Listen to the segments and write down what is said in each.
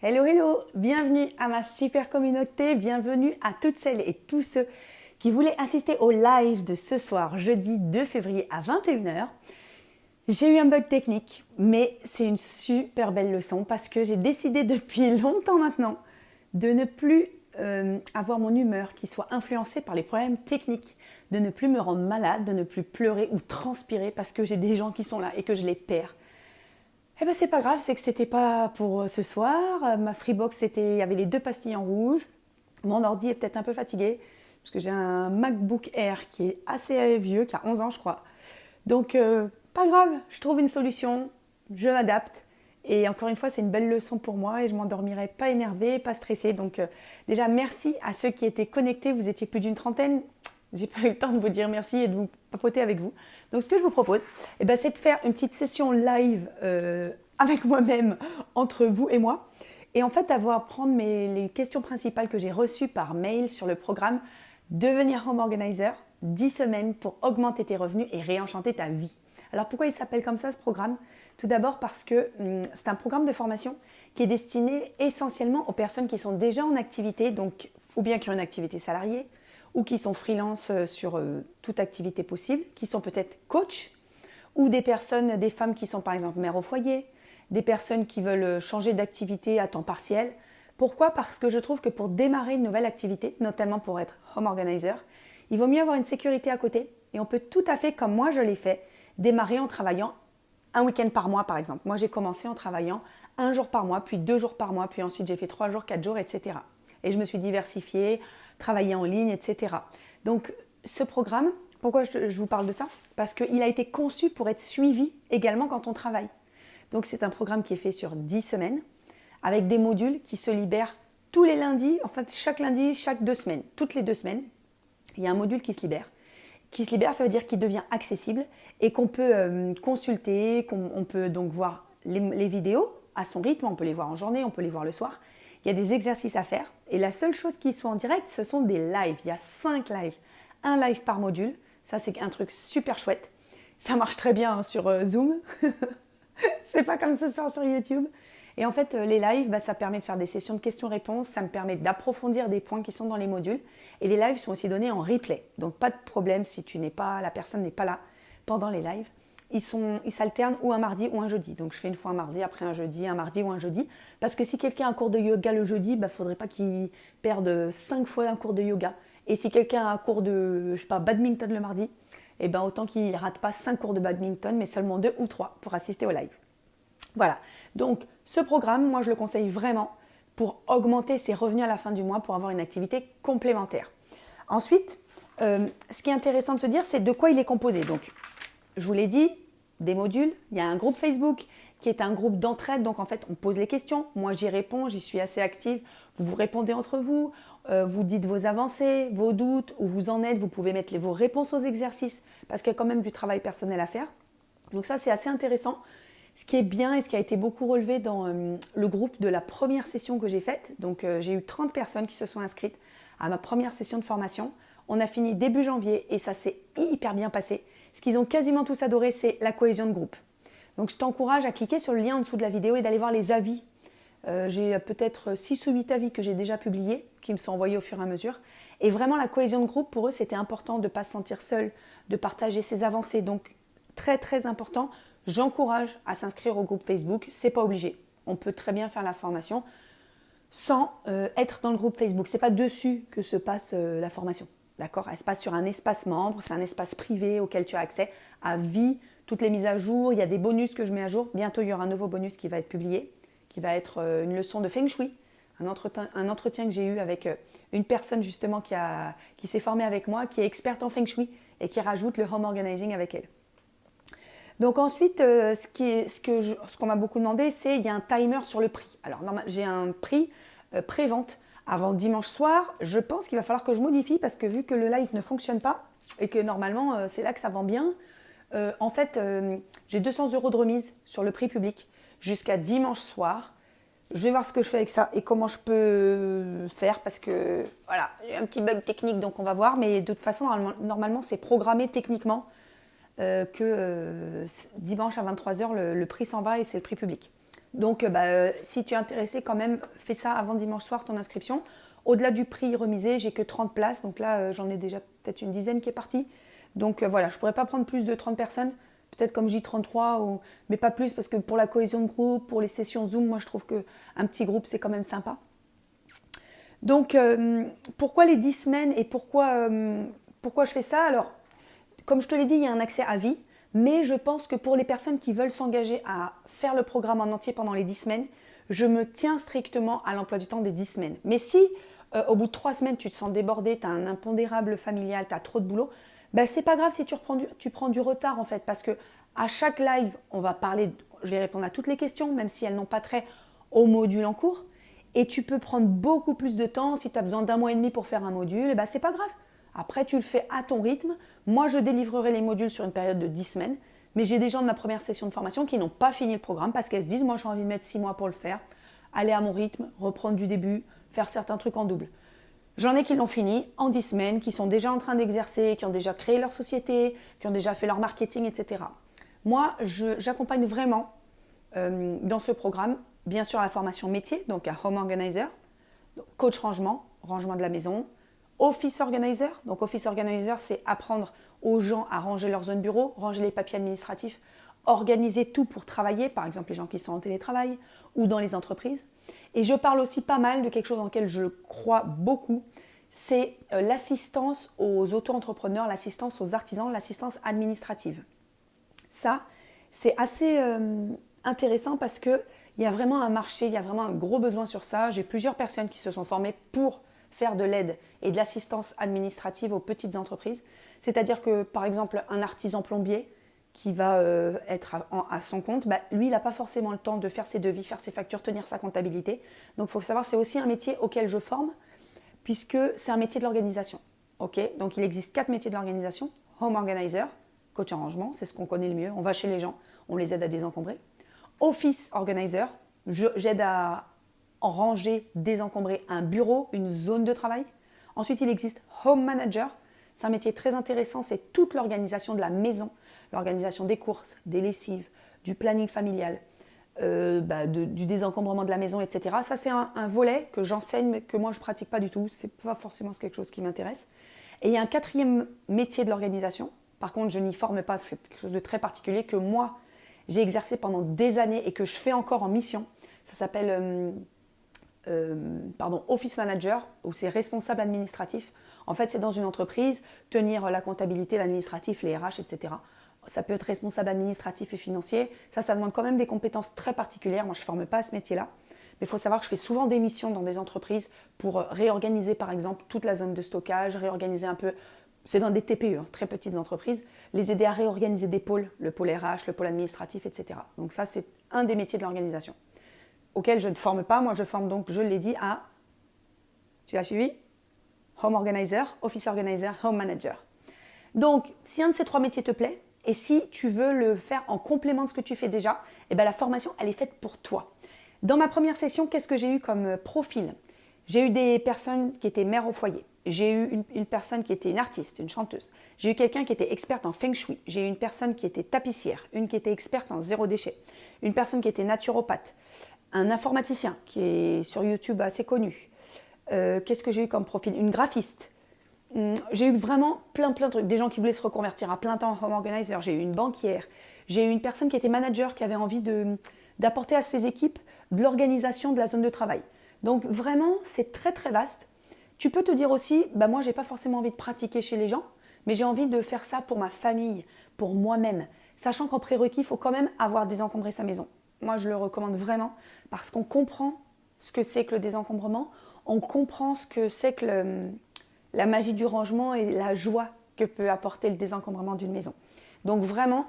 Hello, hello, bienvenue à ma super communauté, bienvenue à toutes celles et tous ceux qui voulaient assister au live de ce soir, jeudi 2 février à 21h. J'ai eu un bug technique, mais c'est une super belle leçon parce que j'ai décidé depuis longtemps maintenant de ne plus avoir mon humeur qui soit influencée par les problèmes techniques, de ne plus me rendre malade, de ne plus pleurer ou transpirer parce que j'ai des gens qui sont là et que je les perds. Eh ben c'est pas grave, c'est que c'était pas pour ce soir. Ma Freebox, il y avait les deux pastilles en rouge. Mon ordi est peut-être un peu fatigué parce que j'ai un MacBook Air qui est assez vieux, qui a 11 ans je crois. Donc pas grave, je trouve une solution, je m'adapte. Et encore une fois, c'est une belle leçon pour moi et je m'endormirai pas énervée, pas stressée. Donc déjà merci à ceux qui étaient connectés, vous étiez plus d'une trentaine. J'ai pas eu le temps de vous dire merci et de vous papoter avec vous. Donc ce que je vous propose, c'est de faire une petite session live avec moi-même, entre vous et moi. Et en fait, prendre les questions principales que j'ai reçues par mail sur le programme Devenir Home Organizer, 10 semaines pour augmenter tes revenus et réenchanter ta vie. Alors pourquoi il s'appelle comme ça ce programme? Tout d'abord parce que c'est un programme de formation qui est destiné essentiellement aux personnes qui sont déjà en activité, donc ou bien qui ont une activité salariée, ou qui sont freelance sur toute activité possible, qui sont peut-être coach, ou des femmes qui sont par exemple mères au foyer, des personnes qui veulent changer d'activité à temps partiel. Pourquoi? Parce que je trouve que pour démarrer une nouvelle activité, notamment pour être home organizer, il vaut mieux avoir une sécurité à côté et on peut tout à fait, comme moi je l'ai fait, démarrer en travaillant un week-end par mois par exemple. Moi j'ai commencé en travaillant un jour par mois, puis 2 jours par mois, puis ensuite j'ai fait 3 jours, 4 jours, etc. Et je me suis diversifiée, travaillé en ligne, etc. Donc ce programme, pourquoi je vous parle de ça? Parce qu'il a été conçu pour être suivi également quand on travaille. Donc c'est un programme qui est fait sur 10 semaines, avec des modules qui se libèrent tous les lundis, en fait chaque lundi, chaque 2 semaines, toutes les 2 semaines, il y a un module qui se libère. Qui se libère, ça veut dire qu'il devient accessible et qu'on peut consulter, qu'on peut donc voir les vidéos à son rythme, on peut les voir en journée, on peut les voir le soir. Il y a des exercices à faire et la seule chose qui soit en direct, ce sont des lives. Il y a 5 lives, un live par module. Ça, c'est un truc super chouette. Ça marche très bien sur Zoom. C'est pas comme ce soir sur YouTube. Et en fait, les lives, ça permet de faire des sessions de questions-réponses, ça me permet d'approfondir des points qui sont dans les modules. Et les lives sont aussi donnés en replay. Donc pas de problème si la personne n'est pas là pendant les lives. Ils s'alternent ou un mardi ou un jeudi. Donc je fais une fois un mardi, après un jeudi, un mardi ou un jeudi. Parce que si quelqu'un a un cours de yoga le jeudi, il ne faudrait pas qu'il perde 5 fois un cours de yoga. Et si quelqu'un a un cours de badminton le mardi, autant qu'il ne rate pas 5 cours de badminton, mais seulement 2 ou 3 pour assister au live. Voilà, donc ce programme, moi je le conseille vraiment pour augmenter ses revenus à la fin du mois, pour avoir une activité complémentaire. Ensuite, ce qui est intéressant de se dire, c'est de quoi il est composé. Donc, je vous l'ai dit, des modules, il y a un groupe Facebook qui est un groupe d'entraide, donc en fait on pose les questions, moi j'y réponds, j'y suis assez active, vous vous répondez entre vous, vous dites vos avancées, vos doutes, où vous en êtes, vous pouvez mettre vos réponses aux exercices, parce qu'il y a quand même du travail personnel à faire. Donc ça c'est assez intéressant. Ce qui est bien et ce qui a été beaucoup relevé dans le groupe de la première session que j'ai faite, donc j'ai eu 30 personnes qui se sont inscrites à ma première session de formation. On a fini début janvier et ça s'est hyper bien passé. Ce qu'ils ont quasiment tous adoré, c'est la cohésion de groupe. Donc je t'encourage à cliquer sur le lien en dessous de la vidéo et d'aller voir les avis. J'ai peut-être 6 ou 8 avis que j'ai déjà publiés, qui me sont envoyés au fur et à mesure. Et vraiment la cohésion de groupe, pour eux, c'était important de ne pas se sentir seul, de partager ses avancées. Donc très très important. J'encourage à s'inscrire au groupe Facebook, c'est pas obligé. On peut très bien faire la formation sans être dans le groupe Facebook. C'est pas dessus que se passe la formation. D'accord? Elle se passe sur un espace membre, c'est un espace privé auquel tu as accès à vie, toutes les mises à jour, il y a des bonus que je mets à jour. Bientôt, il y aura un nouveau bonus qui va être publié, qui va être une leçon de Feng Shui, un entretien que j'ai eu avec une personne justement qui s'est formée avec moi, qui est experte en Feng Shui et qui rajoute le home organizing avec elle. Donc ensuite, ce qu'on m'a beaucoup demandé, c'est il y a un timer sur le prix. Alors j'ai un prix pré-vente avant dimanche soir. Je pense qu'il va falloir que je modifie parce que vu que le live ne fonctionne pas et que normalement c'est là que ça vend bien, j'ai 200 € de remise sur le prix public jusqu'à dimanche soir. Je vais voir ce que je fais avec ça et comment je peux faire parce que voilà, il y a un petit bug technique donc on va voir. Mais de toute façon, normalement c'est programmé techniquement. Que dimanche à 23h, le prix s'en va et c'est le prix public. Donc, si tu es intéressé quand même, fais ça avant dimanche soir, ton inscription. Au-delà du prix remisé, j'ai que 30 places. Donc là, j'en ai déjà peut-être une dizaine qui est partie. Donc voilà, je ne pourrais pas prendre plus de 30 personnes. Peut-être comme J33, mais pas plus parce que pour la cohésion de groupe, pour les sessions Zoom, moi je trouve qu'un petit groupe c'est quand même sympa. Donc pourquoi les 10 semaines et pourquoi je fais ça? Alors, comme je te l'ai dit, il y a un accès à vie, mais je pense que pour les personnes qui veulent s'engager à faire le programme en entier pendant les 10 semaines, je me tiens strictement à l'emploi du temps des 10 semaines. Mais si au bout de 3 semaines tu te sens débordé, tu as un impondérable familial, tu as trop de boulot, c'est pas grave si tu prends du retard en fait, parce que à chaque live, on va parler, je vais répondre à toutes les questions, même si elles n'ont pas trait au module en cours. Et tu peux prendre beaucoup plus de temps. Si tu as besoin d'un mois et demi pour faire un module, c'est pas grave. Après, tu le fais à ton rythme. Moi, je délivrerai les modules sur une période de 10 semaines. Mais j'ai des gens de ma première session de formation qui n'ont pas fini le programme parce qu'elles se disent, moi, j'ai envie de mettre 6 mois pour le faire, aller à mon rythme, reprendre du début, faire certains trucs en double. J'en ai qui l'ont fini en 10 semaines, qui sont déjà en train d'exercer, qui ont déjà créé leur société, qui ont déjà fait leur marketing, etc. Moi, j'accompagne vraiment dans ce programme, bien sûr, la formation métier, donc à Home Organizer, coach rangement, rangement de la maison, Office Organizer. Donc Office Organizer, c'est apprendre aux gens à ranger leur zone bureau, ranger les papiers administratifs, organiser tout pour travailler, par exemple les gens qui sont en télétravail ou dans les entreprises. Et je parle aussi pas mal de quelque chose dans lequel je crois beaucoup, c'est l'assistance aux auto-entrepreneurs, l'assistance aux artisans, l'assistance administrative. Ça, c'est assez intéressant parce qu'il y a vraiment un marché, il y a vraiment un gros besoin sur ça. J'ai plusieurs personnes qui se sont formées pour faire de l'aide et de l'assistance administrative aux petites entreprises. C'est-à-dire que, par exemple, un artisan plombier qui va être à son compte, lui, il n'a pas forcément le temps de faire ses devis, faire ses factures, tenir sa comptabilité. Donc, il faut savoir, c'est aussi un métier auquel je forme, puisque c'est un métier de l'organisation. Okay, donc, il existe 4 métiers de l'organisation. Home Organizer, coach en rangement, c'est ce qu'on connaît le mieux. On va chez les gens, on les aide à désencombrer. Office Organizer, j'aide à ranger, désencombrer un bureau, une zone de travail. Ensuite, il existe Home Manager. C'est un métier très intéressant, c'est toute l'organisation de la maison, l'organisation des courses, des lessives, du planning familial, du désencombrement de la maison, etc. Ça, c'est un volet que j'enseigne, mais que moi, je ne pratique pas du tout. Ce n'est pas forcément quelque chose qui m'intéresse. Et il y a un 4e métier de l'organisation. Par contre, je n'y forme pas, c'est quelque chose de très particulier que moi, j'ai exercé pendant des années et que je fais encore en mission. Ça s'appelle Office Manager, ou c'est responsable administratif. En fait, c'est dans une entreprise, tenir la comptabilité, l'administratif, les RH, etc. Ça peut être responsable administratif et financier. Ça demande quand même des compétences très particulières. Moi, je ne forme pas à ce métier-là. Mais il faut savoir que je fais souvent des missions dans des entreprises pour réorganiser, par exemple, toute la zone de stockage, réorganiser un peu. C'est dans des TPE, très petites entreprises, les aider à réorganiser des pôles, le pôle RH, le pôle administratif, etc. Donc ça, c'est un des métiers de l'organisation, auquel je ne forme pas. Moi, je forme donc, je l'ai dit, à, tu as suivi? Home Organizer, Office Organizer, Home Manager. Donc, si un de ces 3 métiers te plaît, et si tu veux le faire en complément de ce que tu fais déjà, la formation, elle est faite pour toi. Dans ma première session, qu'est-ce que j'ai eu comme profil? J'ai eu des personnes qui étaient mères au foyer. J'ai eu une personne qui était une artiste, une chanteuse. J'ai eu quelqu'un qui était experte en feng shui. J'ai eu une personne qui était tapissière, une qui était experte en zéro déchet, une personne qui était naturopathe, un informaticien qui est sur YouTube assez connu. Qu'est-ce que j'ai eu comme profil? Une graphiste. J'ai eu vraiment plein de trucs. Des gens qui voulaient se reconvertir à plein temps en Home Organizer. J'ai eu une banquière. J'ai eu une personne qui était manager, qui avait envie d'apporter à ses équipes de l'organisation de la zone de travail. Donc vraiment, c'est très très vaste. Tu peux te dire aussi, moi, j'ai pas forcément envie de pratiquer chez les gens, mais j'ai envie de faire ça pour ma famille, pour moi-même. Sachant qu'en prérequis, il faut quand même avoir désencombré sa maison. Moi, je le recommande vraiment parce qu'on comprend ce que c'est que le désencombrement, on comprend ce que c'est que la magie du rangement et la joie que peut apporter le désencombrement d'une maison. Donc vraiment,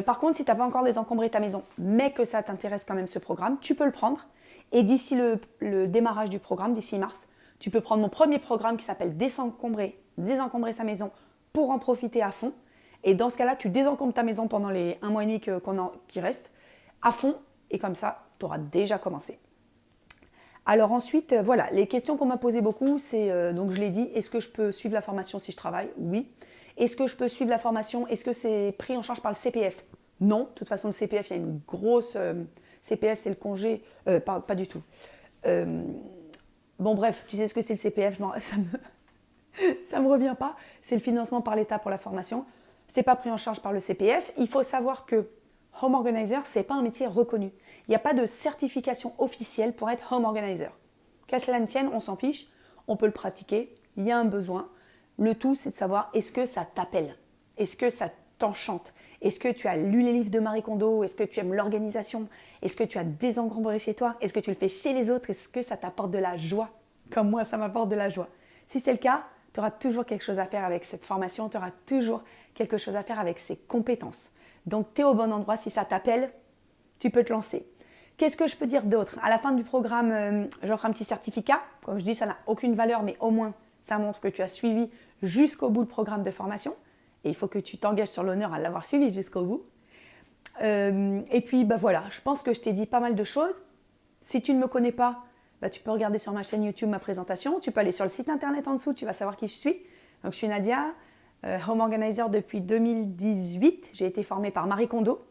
par contre, si tu n'as pas encore désencombré ta maison, mais que ça t'intéresse quand même ce programme, tu peux le prendre. Et d'ici le démarrage du programme, d'ici mars, tu peux prendre mon premier programme qui s'appelle désencombrer sa maison pour en profiter à fond. Et dans ce cas-là, tu désencombres ta maison pendant les 1 mois et demi qui restent à fond. Et comme ça, tu auras déjà commencé. Alors ensuite, voilà, les questions qu'on m'a posées beaucoup, c'est, donc je l'ai dit, est-ce que je peux suivre la formation si je travaille? Oui. Est-ce que je peux suivre la formation? Est-ce que c'est pris en charge par le CPF? Non. De toute façon, le CPF, il y a une grosse CPF, c'est le congé. Pas du tout. Bon, bref, tu sais ce que c'est le CPF, ça me revient pas. C'est le financement par l'État pour la formation. C'est pas pris en charge par le CPF. Il faut savoir que Home Organizer, c'est pas un métier reconnu. Il n'y a pas de certification officielle pour être Home Organizer. Qu'à cela ne tienne, on s'en fiche, on peut le pratiquer, il y a un besoin. Le tout, c'est de savoir est-ce que ça t'appelle, est-ce que ça t'enchante, est-ce que tu as lu les livres de Marie Kondo, est-ce que tu aimes l'organisation, est-ce que tu as désencombré chez toi, est-ce que tu le fais chez les autres, est-ce que ça t'apporte de la joie, comme moi ça m'apporte de la joie. Si c'est le cas, tu auras toujours quelque chose à faire avec cette formation, tu auras toujours quelque chose à faire avec ces compétences. Donc tu es au bon endroit, si ça t'appelle, tu peux te lancer. Qu'est-ce que je peux dire d'autre? À la fin du programme, j'offre un petit certificat. Comme je dis, ça n'a aucune valeur, mais au moins, ça montre que tu as suivi jusqu'au bout le programme de formation. Et il faut que tu t'engages sur l'honneur à l'avoir suivi jusqu'au bout. Et puis, voilà, je pense que je t'ai dit pas mal de choses. Si tu ne me connais pas, tu peux regarder sur ma chaîne YouTube ma présentation. Tu peux aller sur le site internet en dessous, tu vas savoir qui je suis. Donc, je suis Nadia, Home Organizer depuis 2018. J'ai été formée par Marie Kondo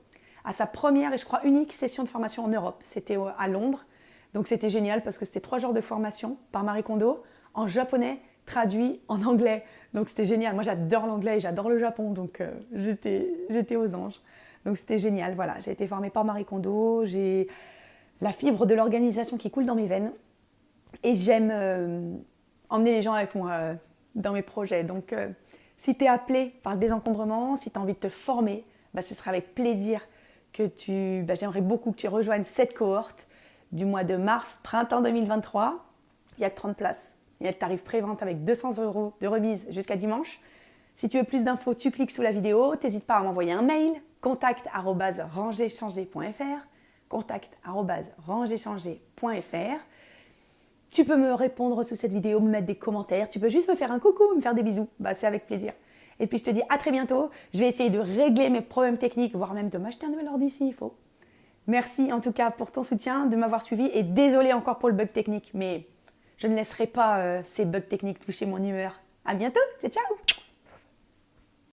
à sa première et je crois unique session de formation en Europe. C'était à Londres. Donc c'était génial parce que c'était 3 jours de formation par Marie Kondo en japonais, traduit en anglais. Donc c'était génial. Moi j'adore l'anglais et j'adore le Japon, donc j'étais aux anges. Donc c'était génial. Voilà, j'ai été formée par Marie Kondo, j'ai la fibre de l'organisation qui coule dans mes veines et j'aime emmener les gens avec moi dans mes projets. Donc si tu es appelé par le désencombrement, si tu as envie de te former, ce sera avec plaisir que j'aimerais beaucoup que tu rejoignes cette cohorte du mois de mars, printemps 2023. Il y a que 30 places. Il y a le tarif pré-vente avec 200 € de remise jusqu'à dimanche. Si tu veux plus d'infos, tu cliques sous la vidéo. N'hésite pas à m'envoyer un mail, contact@rangerchanger.fr, contact@rangerchanger.fr. Tu peux me répondre sous cette vidéo, me mettre des commentaires. Tu peux juste me faire un coucou, me faire des bisous. C'est avec plaisir. Et puis je te dis à très bientôt. Je vais essayer de régler mes problèmes techniques, voire même de m'acheter un nouvel ordi s'il faut. Merci en tout cas pour ton soutien, de m'avoir suivi et désolé encore pour le bug technique, mais je ne laisserai pas ces bugs techniques toucher mon humeur. À bientôt, ciao ciao.